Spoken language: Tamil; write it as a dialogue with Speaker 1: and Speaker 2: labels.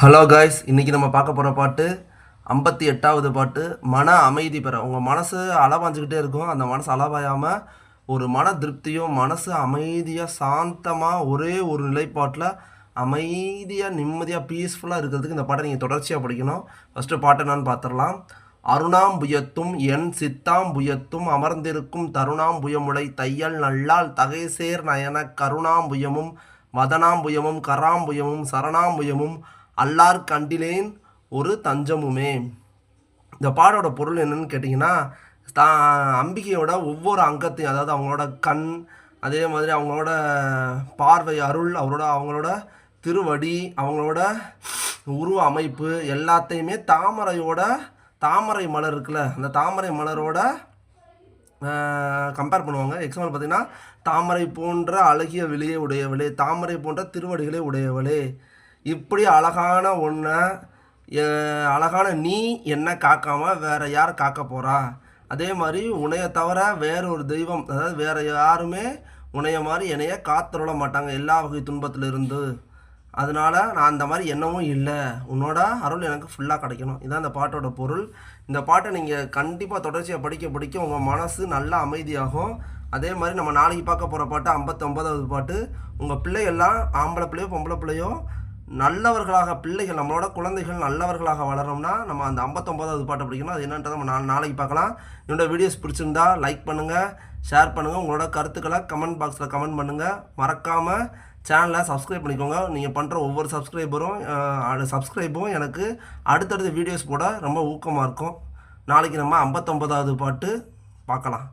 Speaker 1: ஹலோ காய்ஸ், இன்றைக்கி நம்ம பார்க்க போகிற பாட்டு 58வது பாட்டு. மன அமைதி பெற. உங்கள் மனசு அளவாஞ்சிக்கிட்டே இருக்கும். அந்த மனசு அளவாயாமல் ஒரு மன திருப்தியும் மனசு அமைதியாக சாந்தமாக ஒரே ஒரு நிலைப்பாட்டில் அமைதியாக நிம்மதியாக பீஸ்ஃபுல்லாக இருக்கிறதுக்கு இந்த பாட்டை நீங்கள் தொடர்ச்சியாக படிக்கணும். ஃபஸ்ட்டு பாட்டு என்னன்னு பார்த்துடலாம். அருணாம்புயத்தும் என் சித்தாம்புயத்தும் அமர்ந்திருக்கும் தருணாம்புயமுலை தையல் நல்லால் தகைசேர் நயன கருணாம்புயமும் வதனாம்புயமும் கராம்புயமும் சரணாம்புயமும் அல்லார் கண்டிலேன் ஒரு தஞ்சமுமே. இந்த பாடோட பொருள் என்னன்னு கேட்டிங்கன்னா, அம்பிகையோட ஒவ்வொரு அங்கத்தையும், அதாவது அவங்களோட கண், அதே மாதிரி அவங்களோட பார்வை அருள், அவங்களோட திருவடி, அவங்களோட உருவ அமைப்பு எல்லாத்தையுமே தாமரை மலர் இருக்குல்ல, அந்த தாமரை மலரோட கம்பேர் பண்ணுவாங்க. எக்ஸாம்பிள் பார்த்திங்கன்னா, தாமரை போன்ற அழகிய விலையை உடையவளே, தாமரை போன்ற திருவடிகளை உடையவளே, இப்படி அழகான ஒன்றை அழகான நீ என்ன காக்காமல் வேறு யார் காக்க போகிறா? அதே மாதிரி உன்னைய தவிர வேறு ஒரு தெய்வம், அதாவது வேறு யாருமே உன்னைய மாதிரி என்னைய காத்துருள மாட்டாங்க எல்லா வகை துன்பத்திலிருந்து. அதனால் நான் அந்த மாதிரி எண்ணமும் இல்லை, உன்னோட அருள் எனக்கு ஃபுல்லாக கிடைக்கணும். இதுதான் இந்த பாட்டோட பொருள். இந்த பாட்டை நீங்கள் கண்டிப்பாக தொடர்ச்சியாக படிக்க உங்கள் மனசு நல்லா அமைதியாகும். அதே மாதிரி நம்ம நாளைக்கு பார்க்க போகிற பாட்டு 59வது பாட்டு. உங்கள் பிள்ளைகள்லாம் ஆம்பளை பிள்ளையோ பொம்பளை பிள்ளையோ நல்லவர்களாக, பிள்ளைகள் நம்மளோட குழந்தைகள் நல்லவர்களாக வளரோம்னா நம்ம அந்த 59வது பாட்டை படிக்கணும். அது என்னன்றதை நம்ம நாளைக்கு பார்க்கலாம். என்னோட வீடியோஸ் பிடிச்சிருந்தா லைக் பண்ணுங்கள், ஷேர் பண்ணுங்கள், உங்களோட கருத்துக்களை கமெண்ட் பாக்ஸில் கமெண்ட் பண்ணுங்கள். மறக்காமல் சேனலை சப்ஸ்கிரைப் பண்ணிக்கோங்க. நீங்கள் பண்ணுற ஒவ்வொரு சப்ஸ்கிரைபும் எனக்கு அடுத்தடுத்த வீடியோஸ் போட ரொம்ப ஊக்கமாக இருக்கும். நாளைக்கு நம்ம 59வது பாட்டு பார்க்கலாம்.